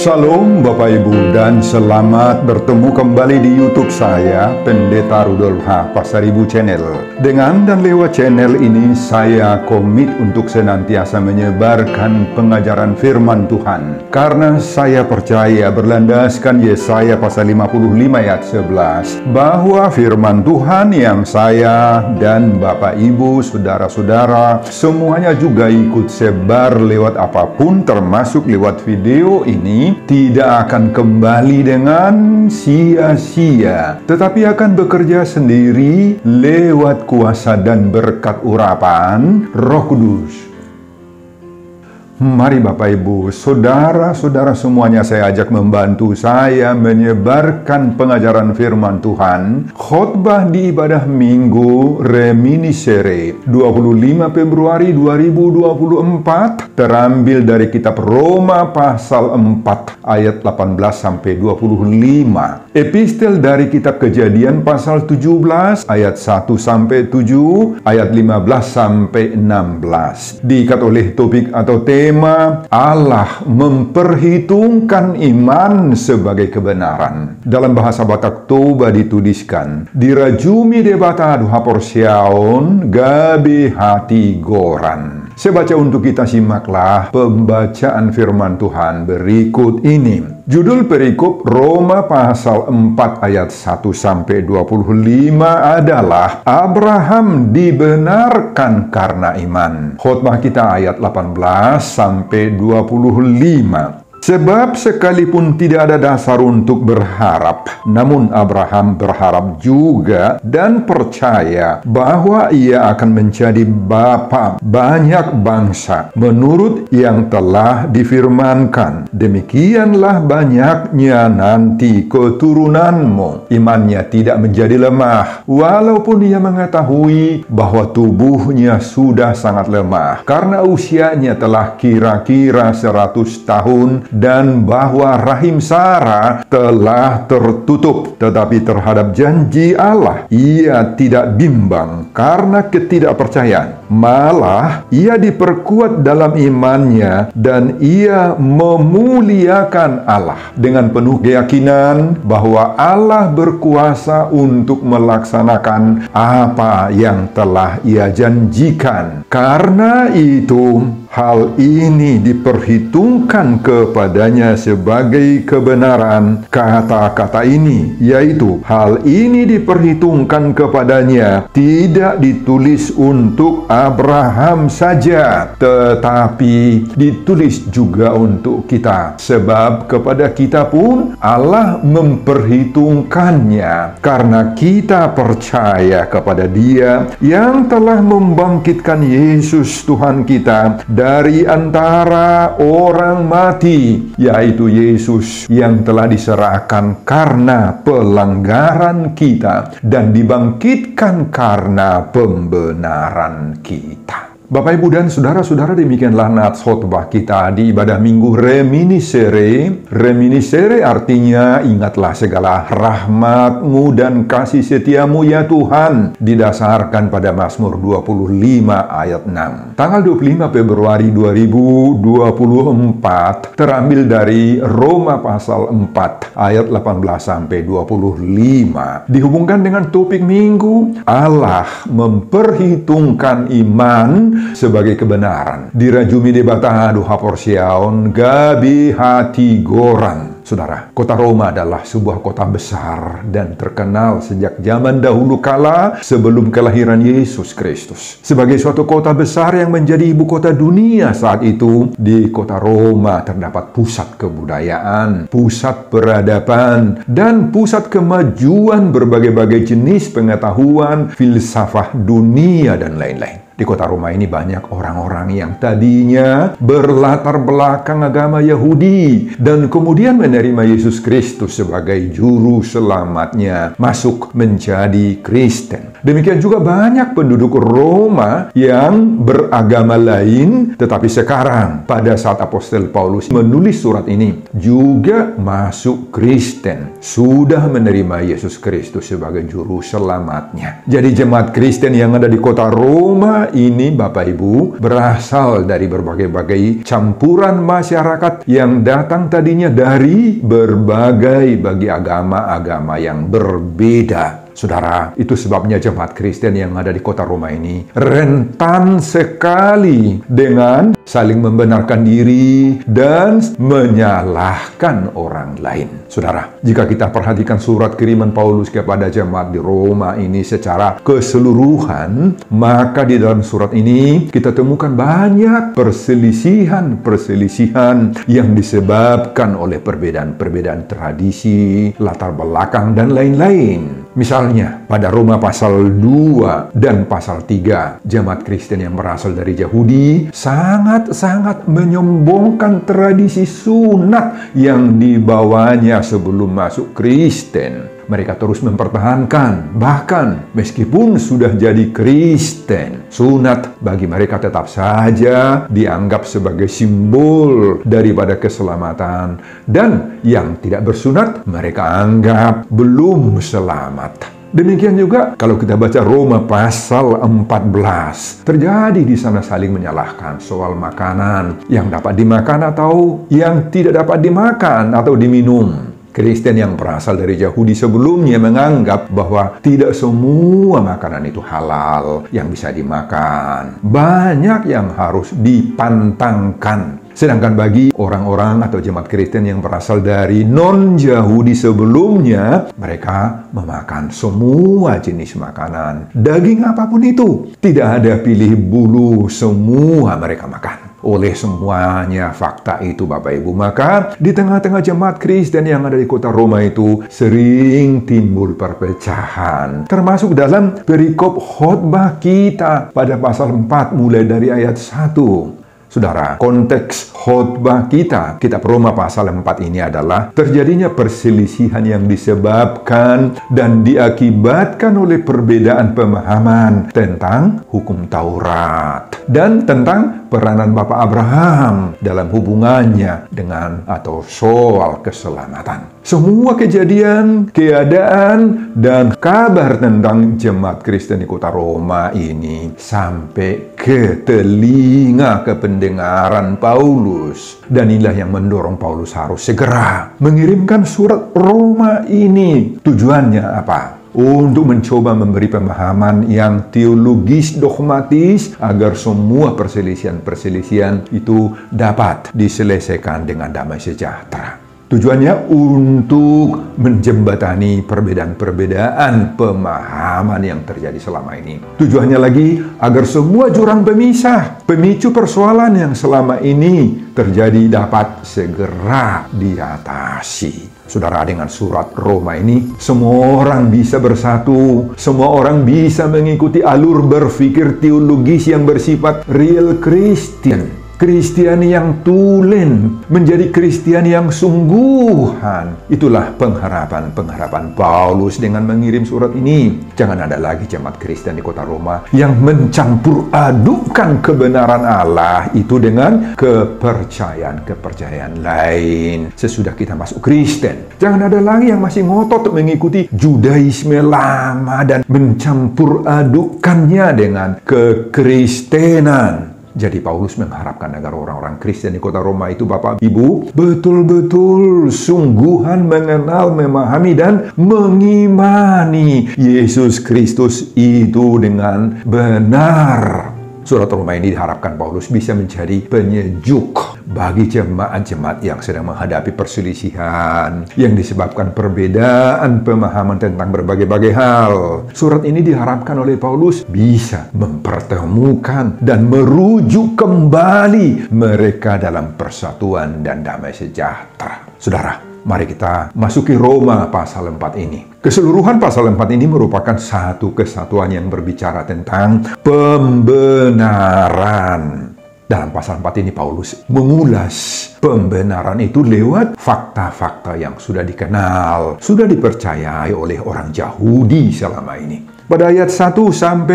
Shalom Bapak Ibu dan selamat bertemu kembali di YouTube saya, Pendeta Rudolf H. Pasaribu Channel. Dengan dan lewat channel ini saya komit untuk senantiasa menyebarkan pengajaran firman Tuhan. Karena saya percaya berlandaskan Yesaya pasal 55 ayat 11 bahwa firman Tuhan yang saya dan Bapak Ibu, saudara-saudara semuanya juga ikut sebar lewat apapun termasuk lewat video ini tidak akan kembali dengan sia-sia, tetapi akan bekerja sendiri lewat kuasa dan berkat urapan Roh Kudus. Mari Bapak Ibu, saudara-saudara semuanya saya ajak membantu saya menyebarkan pengajaran firman Tuhan. Khotbah di ibadah Minggu Reminiscere 25 Februari 2024 terambil dari kitab Roma pasal 4 ayat 18 sampai 25. Epistel dari kitab Kejadian pasal 17 ayat 1 sampai 7, ayat 15 sampai 16. Diikat oleh topik atau tema Allah memperhitungkan iman sebagai kebenaran. Dalam bahasa Batak Toba dituliskan, dirajumi debata duha porsiaon gabe hati goran. Saya baca untuk kita, simaklah pembacaan firman Tuhan berikut ini. Judul perikop Roma pasal 4 ayat 1 sampai 25 adalah Abraham dibenarkan karena iman. Khotbah kita ayat 18 sampai 25. Sebab sekalipun tidak ada dasar untuk berharap, namun Abraham berharap juga dan percaya bahwa ia akan menjadi bapa banyak bangsa menurut yang telah difirmankan. Demikianlah banyaknya nanti keturunanmu. Imannya tidak menjadi lemah, walaupun ia mengetahui bahwa tubuhnya sudah sangat lemah, karena usianya telah kira-kira 100 tahun, dan bahwa rahim Sarah telah tertutup. Tetapi terhadap janji Allah, ia tidak bimbang karena ketidakpercayaan. Malah, ia diperkuat dalam imannya dan ia memuliakan Allah dengan penuh keyakinan bahwa Allah berkuasa untuk melaksanakan apa yang telah ia janjikan. Karena itu, hal ini diperhitungkan kepadanya sebagai kebenaran. Kata-kata ini, yaitu hal ini diperhitungkan kepadanya, tidak ditulis untuk Abraham saja, tetapi ditulis juga untuk kita. Sebab kepada kita pun Allah memperhitungkannya, karena kita percaya kepada Dia yang telah membangkitkan Yesus Tuhan kita dari antara orang mati, yaitu Yesus yang telah diserahkan karena pelanggaran kita dan dibangkitkan karena pembenaran kita. Bapak, Ibu, dan saudara-saudara, demikianlah nats khotbah kita di ibadah Minggu Reminiscere. Reminiscere artinya ingatlah segala rahmat-Mu dan kasih setia-Mu ya Tuhan, didasarkan pada Mazmur 25 ayat 6. Tanggal 25 Februari 2024 terambil dari Roma pasal 4 ayat 18 sampai 25. Dihubungkan dengan topik Minggu, Allah memperhitungkan iman sebagai kebenaran. Dirajumi debata duha porsiaon gabi hati goran. Saudara, kota Roma adalah sebuah kota besar dan terkenal sejak zaman dahulu kala sebelum kelahiran Yesus Kristus. Sebagai suatu kota besar yang menjadi ibu kota dunia saat itu, di kota Roma terdapat pusat kebudayaan, pusat peradaban, dan pusat kemajuan berbagai-bagai jenis pengetahuan, filsafat dunia, dan lain-lain. Di kota Roma ini banyak orang-orang yang tadinya berlatar belakang agama Yahudi dan kemudian menerima Yesus Kristus sebagai juru selamatnya, masuk menjadi Kristen. Demikian juga banyak penduduk Roma yang beragama lain, tetapi sekarang pada saat Apostel Paulus menulis surat ini juga masuk Kristen, sudah menerima Yesus Kristus sebagai juru selamatnya. Jadi jemaat Kristen yang ada di kota Roma Roma ini, Bapak Ibu, berasal dari berbagai-bagai campuran masyarakat yang datang tadinya dari berbagai bagi agama-agama yang berbeda. Saudara, itu sebabnya jemaat Kristen yang ada di kota Roma ini rentan sekali dengan saling membenarkan diri dan menyalahkan orang lain. Saudara, jika kita perhatikan surat kiriman Paulus kepada jemaat di Roma ini secara keseluruhan, maka di dalam surat ini kita temukan banyak perselisihan yang disebabkan oleh perbedaan-perbedaan tradisi, latar belakang, dan lain-lain. Misalnya, pada Roma pasal 2 dan pasal 3, jemaat Kristen yang berasal dari Yahudi sangat-sangat menyombongkan tradisi sunat yang dibawanya sebelum masuk Kristen. Mereka terus mempertahankan, bahkan meskipun sudah jadi Kristen, sunat bagi mereka tetap saja dianggap sebagai simbol daripada keselamatan. Dan yang tidak bersunat, mereka anggap belum selamat. Demikian juga kalau kita baca Roma pasal 14, terjadi di sana saling menyalahkan soal makanan yang dapat dimakan atau yang tidak dapat dimakan atau diminum. Kristen yang berasal dari Yahudi sebelumnya menganggap bahwa tidak semua makanan itu halal yang bisa dimakan. Banyak yang harus dipantangkan. Sedangkan bagi orang-orang atau jemaat Kristen yang berasal dari non-Yahudi sebelumnya, mereka memakan semua jenis makanan. Daging apapun itu, tidak ada pilih bulu, semua mereka makan. Oleh semuanya fakta itu, Bapak Ibu, maka di tengah-tengah jemaat Kristen yang ada di kota Roma itu sering timbul perpecahan, termasuk dalam perikop khotbah kita pada pasal 4 mulai dari ayat 1. Saudara, konteks khotbah kita, kitab Roma pasal 4 ini adalah terjadinya perselisihan yang disebabkan dan diakibatkan oleh perbedaan pemahaman tentang hukum Taurat dan tentang peranan Bapak Abraham dalam hubungannya dengan atau soal keselamatan. Semua kejadian, keadaan, dan kabar tentang jemaat Kristen di kota Roma ini sampai ke telinga kependengaran Paulus. Dan inilah yang mendorong Paulus harus segera mengirimkan surat Roma ini. Tujuannya apa? Untuk mencoba memberi pemahaman yang teologis dogmatis agar semua perselisihan-perselisihan itu dapat diselesaikan dengan damai sejahtera. Tujuannya untuk menjembatani perbedaan-perbedaan pemahaman yang terjadi selama ini. Tujuannya lagi agar semua jurang pemisah, pemicu persoalan yang selama ini terjadi dapat segera diatasi. Saudara, dengan surat Roma ini, semua orang bisa bersatu. Semua orang bisa mengikuti alur berpikir teologis yang bersifat real Christian. Kristiani yang tulen menjadi Kristiani yang sungguhan. Itulah pengharapan Paulus dengan mengirim surat ini. Jangan ada lagi jemaat Kristen di kota Roma yang mencampur adukkan kebenaran Allah itu dengan kepercayaan lain sesudah kita masuk Kristen. Jangan ada lagi yang masih ngotot mengikuti Judaisme lama dan mencampur adukannya dengan kekristenan. Jadi Paulus mengharapkan agar orang-orang Kristen di kota Roma itu, Bapak Ibu, betul-betul sungguhan mengenal, memahami, dan mengimani Yesus Kristus itu dengan benar. Surat Roma ini diharapkan Paulus bisa menjadi penyejuk bagi jemaat-jemaat yang sedang menghadapi perselisihan yang disebabkan perbedaan pemahaman tentang berbagai-bagai hal. Surat ini diharapkan oleh Paulus bisa mempertemukan dan merujuk kembali mereka dalam persatuan dan damai sejahtera. Saudara, mari kita masuki Roma pasal 4 ini. Keseluruhan pasal 4 ini merupakan satu kesatuan yang berbicara tentang pembenaran. Dalam pasal 4 ini Paulus mengulas pembenaran itu lewat fakta-fakta yang sudah dikenal, sudah dipercayai oleh orang Yahudi selama ini. Pada ayat 1-8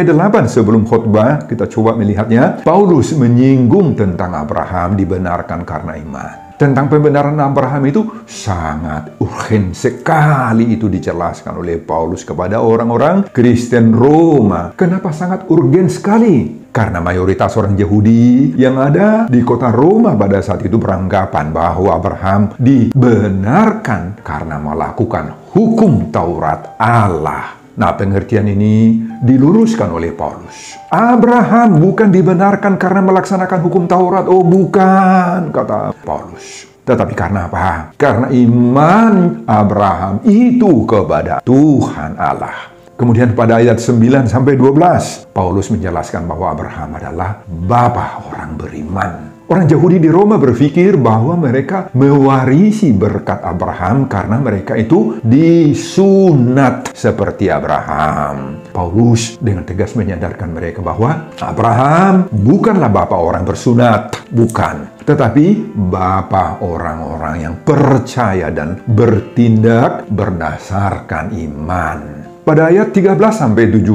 sebelum khotbah, kita coba melihatnya, Paulus menyinggung tentang Abraham dibenarkan karena iman. tentang pembenaran Abraham itu sangat urgen sekali itu dijelaskan oleh Paulus kepada orang-orang Kristen Roma. Kenapa sangat urgen sekali? Karena mayoritas orang Yahudi yang ada di kota Roma pada saat itu beranggapan bahwa Abraham dibenarkan karena melakukan hukum Taurat Allah. Nah, pengertian ini diluruskan oleh Paulus. Abraham bukan dibenarkan karena melaksanakan hukum Taurat. Oh, bukan, kata Paulus. Tetapi karena apa? Karena iman Abraham itu kepada Tuhan Allah. Kemudian pada ayat 9-12, Paulus menjelaskan bahwa Abraham adalah bapa orang beriman. Orang Yahudi di Roma berpikir bahwa mereka mewarisi berkat Abraham karena mereka itu disunat seperti Abraham. Paulus dengan tegas menyadarkan mereka bahwa Abraham bukanlah bapa orang bersunat, bukan. Tetapi bapa orang-orang yang percaya dan bertindak berdasarkan iman. Pada ayat 13-17,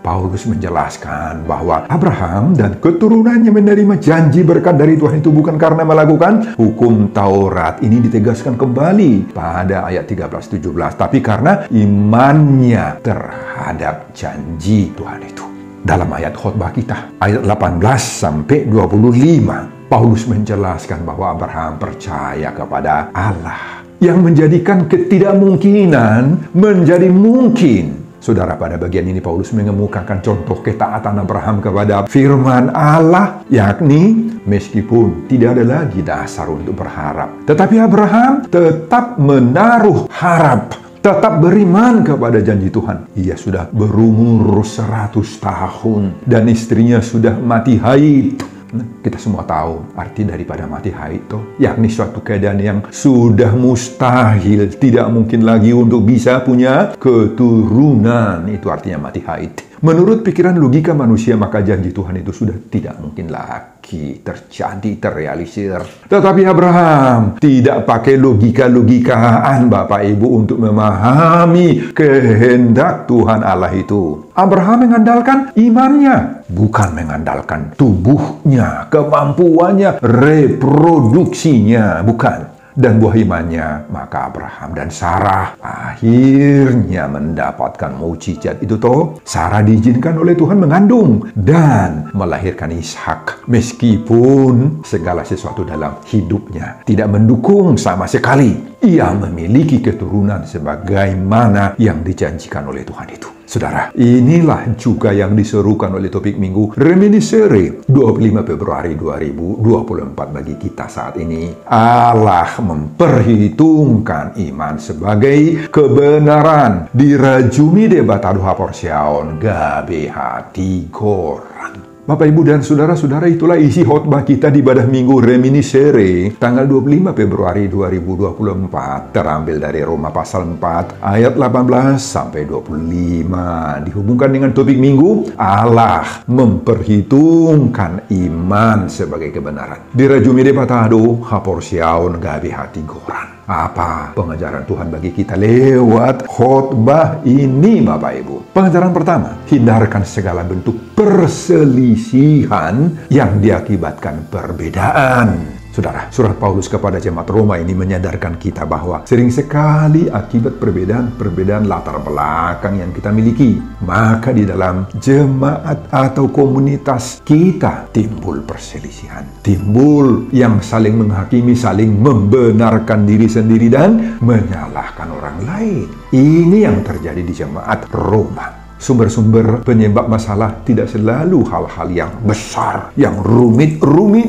Paulus menjelaskan bahwa Abraham dan keturunannya menerima janji berkat dari Tuhan itu bukan karena melakukan hukum Taurat. Ini ditegaskan kembali pada ayat 13-17, tapi karena imannya terhadap janji Tuhan itu. Dalam ayat khotbah kita, ayat 18-25, Paulus menjelaskan bahwa Abraham percaya kepada Allah yang menjadikan ketidakmungkinan menjadi mungkin. Saudara, pada bagian ini Paulus mengemukakan contoh ketaatan Abraham kepada firman Allah, yakni meskipun tidak ada lagi dasar untuk berharap, tetapi Abraham tetap menaruh harap, tetap beriman kepada janji Tuhan. Ia sudah berumur 100 tahun dan istrinya sudah mati haid. Kita semua tahu arti daripada mati haid itu, yakni suatu keadaan yang sudah mustahil, tidak mungkin lagi untuk bisa punya keturunan. Itu artinya mati haid. Menurut pikiran logika manusia, maka janji Tuhan itu sudah tidak mungkin lagi terjadi, terrealisir. Tetapi Abraham tidak pakai logika-logikaan Bapak Ibu untuk memahami kehendak Tuhan Allah itu. Abraham mengandalkan imannya, bukan mengandalkan tubuhnya, kemampuannya, reproduksinya, bukan. Dan buah imannya, maka Abraham dan Sarah akhirnya mendapatkan mukjizat itu toh. Sarah diizinkan oleh Tuhan mengandung dan melahirkan Ishak, meskipun segala sesuatu dalam hidupnya tidak mendukung sama sekali. Ia memiliki keturunan sebagaimana yang dijanjikan oleh Tuhan itu. Saudara, inilah juga yang diserukan oleh topik minggu Reminiscere 25 Februari 2024 bagi kita saat ini. Allah memperhitungkan iman sebagai kebenaran. Dirajumi debatado haporsiaon gabe hati goran. Bapak, Ibu, dan Saudara-saudara, itulah isi khotbah kita di ibadah Minggu Reminiscere tanggal 25 Februari 2024, terambil dari Roma pasal 4 ayat 18-25, dihubungkan dengan topik Minggu, Allah memperhitungkan iman sebagai kebenaran. Dirajumi debatado haporsiaon gabe hati goran. Apa pengajaran Tuhan bagi kita lewat khotbah ini, Bapak Ibu? Pengajaran pertama, hindarkan segala bentuk perselisihan yang diakibatkan perbedaan. Saudara, surat Paulus kepada jemaat Roma ini menyadarkan kita bahwa sering sekali akibat perbedaan latar belakang yang kita miliki, maka di dalam jemaat atau komunitas kita timbul perselisihan. Timbul yang saling menghakimi, saling membenarkan diri sendiri dan menyalahkan orang lain. Ini yang terjadi di jemaat Roma. Sumber-sumber penyebab masalah tidak selalu hal-hal yang besar, yang rumit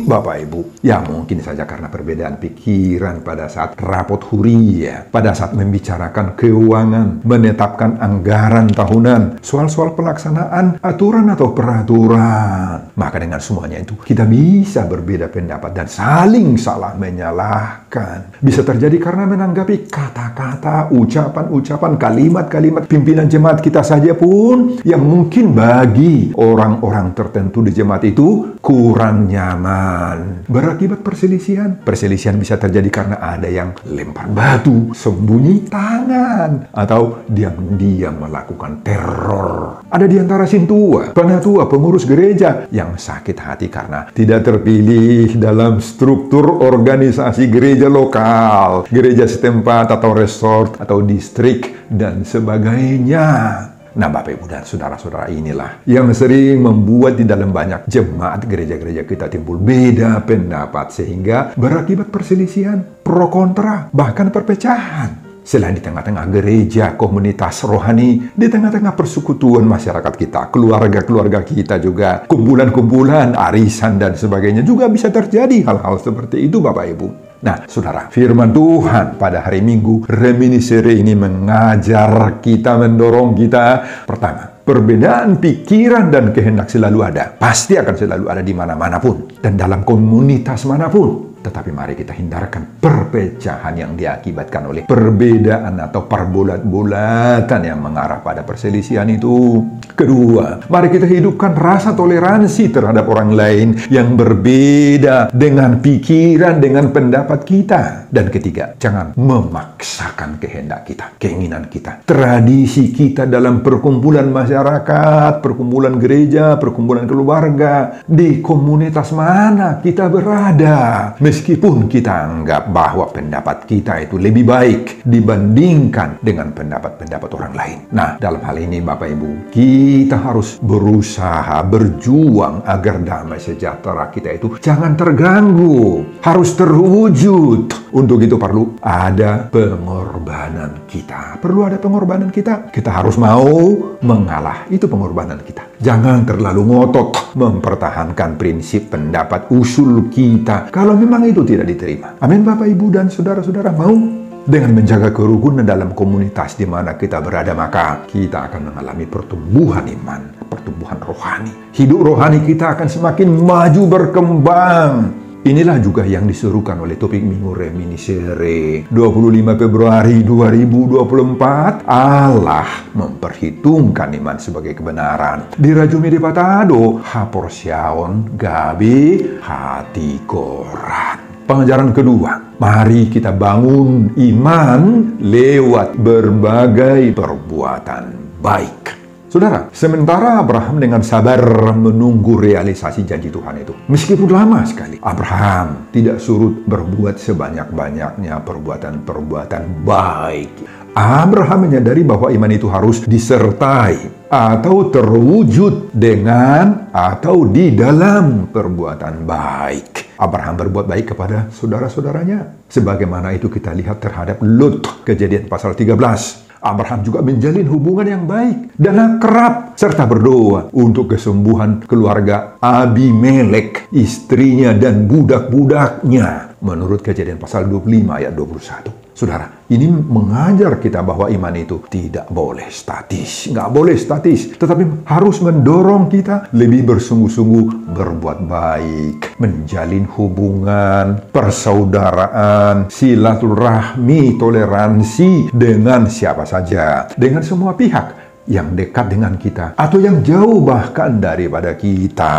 Bapak Ibu. Ya mungkin saja karena perbedaan pikiran pada saat rapot huria, pada saat membicarakan keuangan, menetapkan anggaran tahunan, soal-soal pelaksanaan aturan atau peraturan. Maka dengan semuanya itu kita bisa berbeda pendapat dan saling salah menyalahkan. Bisa terjadi karena menanggapi kata-kata, ucapan-ucapan, kalimat-kalimat pimpinan jemaat kita saja pun pun yang mungkin bagi orang-orang tertentu di jemaat itu kurang nyaman. Berakibat perselisihan. Perselisihan bisa terjadi karena ada yang lempar batu, sembunyi tangan, atau diam-diam melakukan teror. Ada di antara sintua, penatua, pengurus gereja yang sakit hati karena tidak terpilih dalam struktur organisasi gereja lokal, gereja setempat atau resort atau distrik dan sebagainya. Nah, Bapak, Ibu, dan saudara-saudara, inilah yang sering membuat di dalam banyak jemaat gereja-gereja kita timbul beda pendapat sehingga berakibat perselisihan, pro kontra, bahkan perpecahan. Selain di tengah-tengah gereja, komunitas rohani, di tengah-tengah persekutuan masyarakat kita, keluarga-keluarga kita juga, kumpulan-kumpulan, arisan, dan sebagainya juga bisa terjadi hal-hal seperti itu, Bapak Ibu. Nah, saudara, firman Tuhan pada hari Minggu Reminiscere ini mengajar kita, mendorong kita. Pertama, perbedaan pikiran dan kehendak selalu ada. Pasti akan selalu ada di mana-mana pun dan dalam komunitas manapun. Tetapi mari kita hindarkan perpecahan yang diakibatkan oleh perbedaan atau perbulat-bulatan yang mengarah pada perselisihan itu. Kedua, mari kita hidupkan rasa toleransi terhadap orang lain yang berbeda dengan pikiran, dengan pendapat kita. Dan ketiga, jangan memaksakan kehendak kita, keinginan kita, tradisi kita dalam perkumpulan masyarakat, perkumpulan gereja, perkumpulan keluarga, di komunitas mana kita berada. Meskipun kita anggap bahwa pendapat kita itu lebih baik dibandingkan dengan pendapat-pendapat orang lain. Nah, dalam hal ini Bapak Ibu, kita harus berusaha, berjuang agar damai sejahtera kita itu jangan terganggu, harus terwujud. Untuk itu perlu ada pengorbanan kita. Perlu ada pengorbanan kita. Kita harus mau mengalah. Itu pengorbanan kita. Jangan terlalu ngotot mempertahankan prinsip, pendapat, usul kita kalau memang itu tidak diterima. Amin, Bapak, Ibu, dan saudara-saudara. Mau dengan menjaga kerukunan dalam komunitas di mana kita berada, maka kita akan mengalami pertumbuhan iman, pertumbuhan rohani. Hidup rohani kita akan semakin maju berkembang. Inilah juga yang disuruhkan oleh topik Minggu Reminiscere 25 Februari 2024. Allah memperhitungkan iman sebagai kebenaran. Dirajumi di patado, haporsiaon gabi hati koran. Pengajaran kedua, mari kita bangun iman lewat berbagai perbuatan baik. Saudara, sementara Abraham dengan sabar menunggu realisasi janji Tuhan itu, meskipun lama sekali, Abraham tidak surut berbuat sebanyak-banyaknya perbuatan-perbuatan baik. Abraham menyadari bahwa iman itu harus disertai atau terwujud dengan atau di dalam perbuatan baik. Abraham berbuat baik kepada saudara-saudaranya. Sebagaimana itu kita lihat terhadap Lut, Kejadian pasal 13. Abraham juga menjalin hubungan yang baik dan akrab serta berdoa untuk kesembuhan keluarga Abimelek, istrinya dan budak-budaknya. Menurut Kejadian pasal 25 ayat 21. Saudara, ini mengajar kita bahwa iman itu tidak boleh statis. Nggak boleh statis, tetapi harus mendorong kita lebih bersungguh-sungguh berbuat baik, menjalin hubungan, persaudaraan, silaturahmi, toleransi dengan siapa saja, dengan semua pihak yang dekat dengan kita atau yang jauh bahkan daripada kita.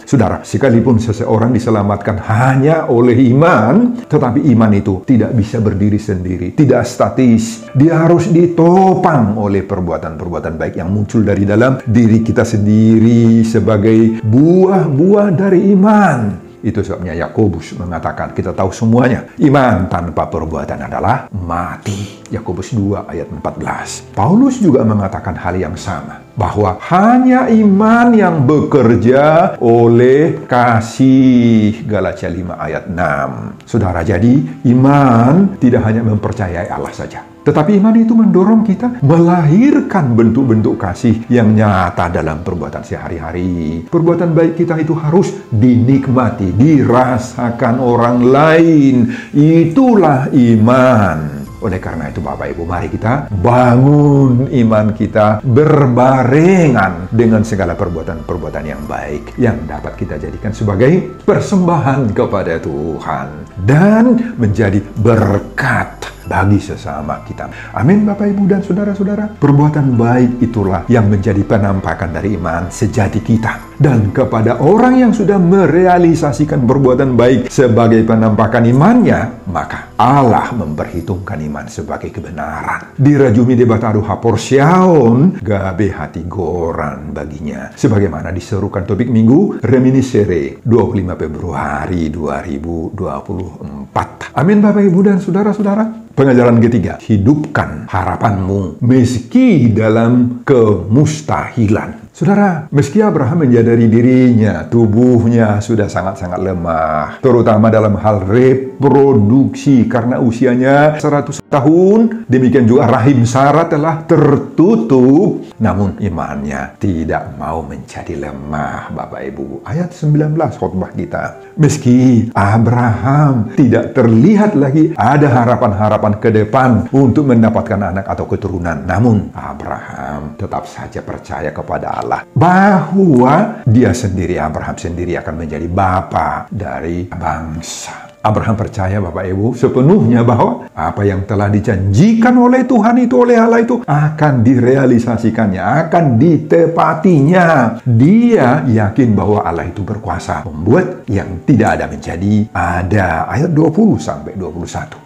Saudara, sekalipun seseorang diselamatkan hanya oleh iman, tetapi iman itu tidak bisa berdiri sendiri, tidak statis. Dia harus ditopang oleh perbuatan-perbuatan baik yang muncul dari dalam diri kita sendiri sebagai buah-buah dari iman. Itu sebabnya Yakobus mengatakan, kita tahu semuanya, iman tanpa perbuatan adalah mati. Yakobus 2 ayat 14. Paulus juga mengatakan hal yang sama, bahwa hanya iman yang bekerja oleh kasih. Galatia 5 ayat 6. Saudara, jadi iman tidak hanya mempercayai Allah saja, tetapi iman itu mendorong kita melahirkan bentuk-bentuk kasih yang nyata dalam perbuatan sehari-hari. Perbuatan baik kita itu harus dinikmati, dirasakan orang lain. Itulah iman. Oleh karena itu Bapak Ibu, mari kita bangun iman kita berbarengan dengan segala perbuatan-perbuatan yang baik yang dapat kita jadikan sebagai persembahan kepada Tuhan dan menjadi berkat bagi sesama kita. Amin Bapak Ibu dan Saudara-saudara. Perbuatan baik itulah yang menjadi penampakan dari iman sejati kita. Dan kepada orang yang sudah merealisasikan perbuatan baik sebagai penampakan imannya, maka Allah memperhitungkan iman sebagai kebenaran. Dirajumi debatadu haporsiaon, gabe hati goran baginya. Sebagaimana diserukan topik minggu, reminiscere 25 Februari 2024. Amin Bapak Ibu dan Saudara-saudara. Pengajaran ketiga, hidupkan harapanmu meski dalam kemustahilan. Saudara, meski Abraham menyadari dirinya, tubuhnya sudah sangat-sangat lemah, terutama dalam hal reproduksi karena usianya 100 tahun, demikian juga rahim Sarah telah tertutup, namun imannya tidak mau menjadi lemah, Bapak Ibu. Ayat 19 khotbah kita. Meski Abraham tidak terlihat lagi ada harapan-harapan ke depan untuk mendapatkan anak atau keturunan, namun Abraham tetap saja percaya kepada Allah bahwa Abraham sendiri akan menjadi bapa dari bangsa. Abraham percaya Bapak Ibu sepenuhnya bahwa apa yang telah dijanjikan oleh Tuhan itu, oleh Allah itu akan direalisasikannya, akan ditepatinya. Dia yakin bahwa Allah itu berkuasa membuat yang tidak ada menjadi ada. Ayat 20-21.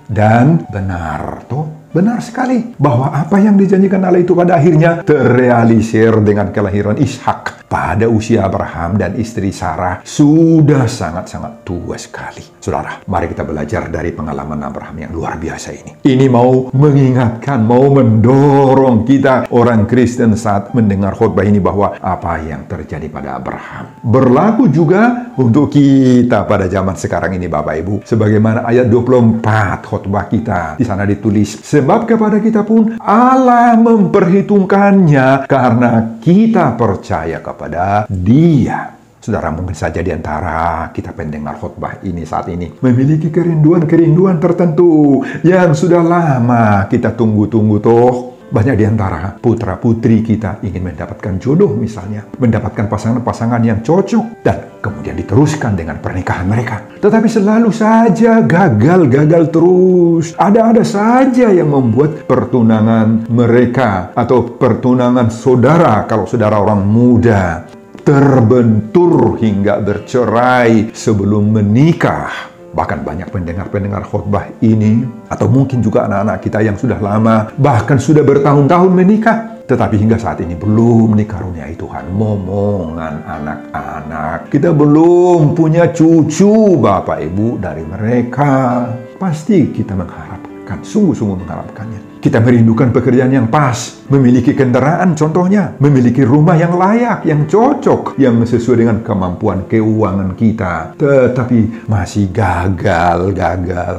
Dan benar benar sekali bahwa apa yang dijanjikan Allah itu pada akhirnya terrealisir dengan kelahiran Ishak pada usia Abraham dan istri Sarah sudah sangat-sangat tua sekali. Saudara, mari kita belajar dari pengalaman Abraham yang luar biasa ini. Ini mau mengingatkan, mau mendorong kita orang Kristen saat mendengar khotbah ini bahwa apa yang terjadi pada Abraham berlaku juga untuk kita pada zaman sekarang ini Bapak Ibu. Sebagaimana ayat 24 khotbah kita, di sana ditulis, sebab kepada kita pun Allah memperhitungkannya karena kita percaya kepada Dia. Saudara, mungkin saja di antara kita pendengar khotbah ini saat ini memiliki kerinduan-kerinduan tertentu yang sudah lama kita tunggu-tunggu toh. Banyak di antara putra-putri kita ingin mendapatkan jodoh misalnya, mendapatkan pasangan-pasangan yang cocok, dan kemudian diteruskan dengan pernikahan mereka. Tetapi selalu saja gagal terus. Ada-ada saja yang membuat pertunangan mereka atau pertunangan saudara, kalau saudara orang muda, terbentur hingga bercerai sebelum menikah. Bahkan banyak pendengar-pendengar khotbah ini, atau mungkin juga anak-anak kita yang sudah lama, bahkan sudah bertahun-tahun menikah, tetapi hingga saat ini belum dikaruniai Tuhan momongan anak-anak. Kita belum punya cucu Bapak Ibu dari mereka. Pasti kita mengharapkan, sungguh-sungguh mengharapkannya. Kita merindukan pekerjaan yang pas, memiliki kendaraan contohnya, memiliki rumah yang layak, yang cocok, yang sesuai dengan kemampuan keuangan kita. Tetapi masih gagal,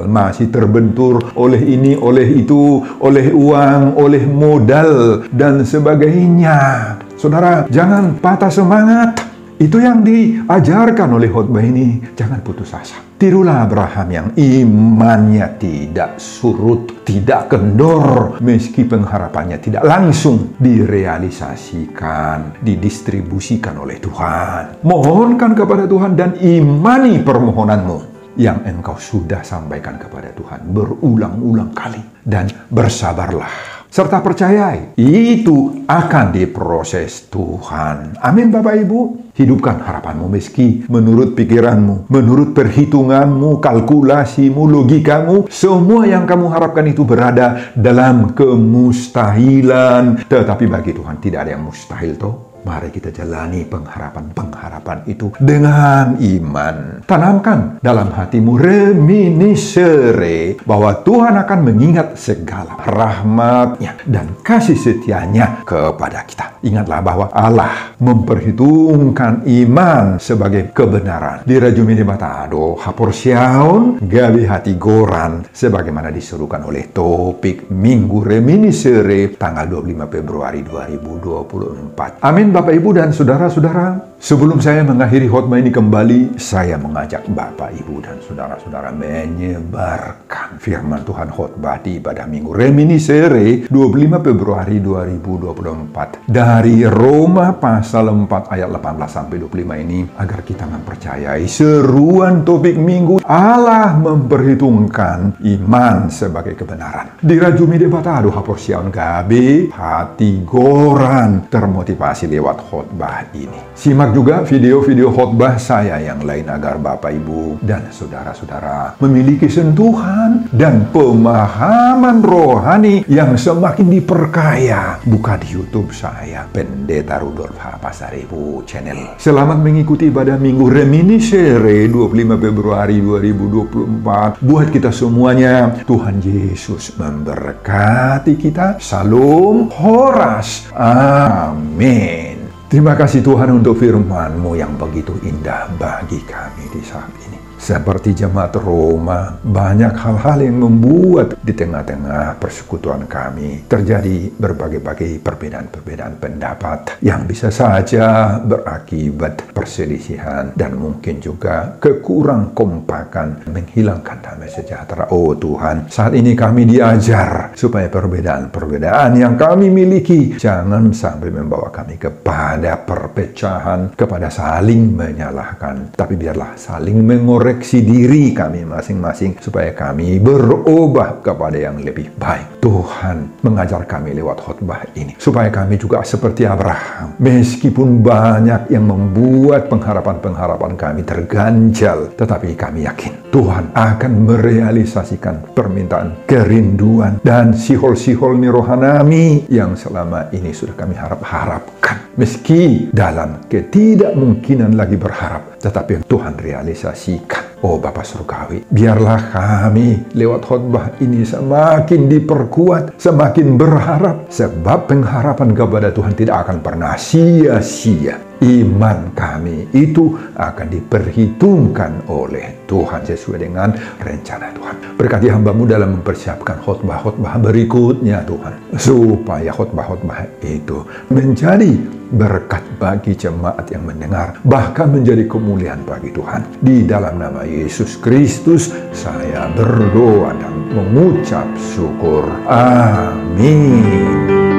masih terbentur oleh ini, oleh itu, oleh uang, oleh modal, dan sebagainya. Saudara, jangan patah semangat. Itu yang diajarkan oleh khotbah ini. Jangan putus asa. Tirulah Abraham yang imannya tidak surut, tidak kendor, meski pengharapannya tidak langsung direalisasikan, didistribusikan oleh Tuhan. Mohonkan kepada Tuhan dan imani permohonanmu yang engkau sudah sampaikan kepada Tuhan berulang-ulang kali. Dan bersabarlah. Serta percayai, itu akan diproses Tuhan. Amin Bapak Ibu. Hidupkan harapanmu meski menurut pikiranmu, menurut perhitunganmu, kalkulasimu, logikamu, semua yang kamu harapkan itu berada dalam kemustahilan. Tetapi bagi Tuhan tidak ada yang mustahil toh. Mari kita jalani pengharapan-pengharapan itu dengan iman. Tanamkan dalam hatimu reminiscere bahwa Tuhan akan mengingat segala rahmat-Nya dan kasih setia-Nya kepada kita. Ingatlah bahwa Allah memperhitungkan iman sebagai kebenaran. Dirajumi batado haporsiaon gabi hati goran, sebagaimana diserukan oleh topik Minggu Reminiscere tanggal 25 Februari 2024. Amin Bapak Ibu dan Saudara-saudara. Sebelum saya mengakhiri khotbah ini kembali, saya mengajak Bapak Ibu dan Saudara-saudara menyebarkan firman Tuhan khotbah di ibadah minggu reminiscere 25 Februari 2024 dari Roma pasal 4 ayat 18 sampai 25 ini, agar kita mempercayai seruan topik minggu Allah memperhitungkan iman sebagai kebenaran. Dirajumi debatado haporsiaon gabe hati goran termotivasi lewat khotbah ini. Simak juga video-video khotbah saya yang lain agar Bapak, Ibu, dan saudara-saudara memiliki sentuhan dan pemahaman rohani yang semakin diperkaya. Buka di YouTube saya, Pendeta Rudolf H. Pasaribu Channel. Selamat mengikuti ibadah minggu reminiscere 25 Februari 2024. Buat kita semuanya, Tuhan Yesus memberkati kita. Salam Horas. Amin. Terima kasih Tuhan untuk firman-Mu yang begitu indah bagi kami di saat ini. Seperti jemaat Roma, banyak hal-hal yang membuat di tengah-tengah persekutuan kami terjadi berbagai-bagai perbedaan-perbedaan pendapat yang bisa saja berakibat perselisihan dan mungkin juga kekurang kompakan, menghilangkan damai sejahtera. Oh Tuhan, saat ini kami diajar supaya perbedaan-perbedaan yang kami miliki jangan sampai membawa kami kepada perpecahan, kepada saling menyalahkan, tapi biarlah saling mengoreksi diri kami masing-masing supaya kami berubah kepada yang lebih baik. Tuhan mengajar kami lewat khotbah ini supaya kami juga seperti Abraham, meskipun banyak yang membuat pengharapan-pengharapan kami terganjal, tetapi kami yakin Tuhan akan merealisasikan permintaan, kerinduan, dan sihol-sihol rohanami yang selama ini sudah kami harap-harapkan. Meski dalam ketidakmungkinan lagi berharap, tetapi Tuhan realisasikan. Oh Bapa Surgawi, biarlah kami lewat khotbah ini semakin diperkuat, semakin berharap, sebab pengharapan kepada Tuhan tidak akan pernah sia-sia. Iman kami itu akan diperhitungkan oleh Tuhan sesuai dengan rencana Tuhan. Berkati hamba-Mu dalam mempersiapkan khotbah-khotbah berikutnya Tuhan, supaya khotbah-khotbah itu menjadi berkat bagi jemaat yang mendengar, bahkan menjadi kemuliaan bagi Tuhan. Di dalam nama Yesus Kristus saya berdoa dan mengucap syukur. Amin.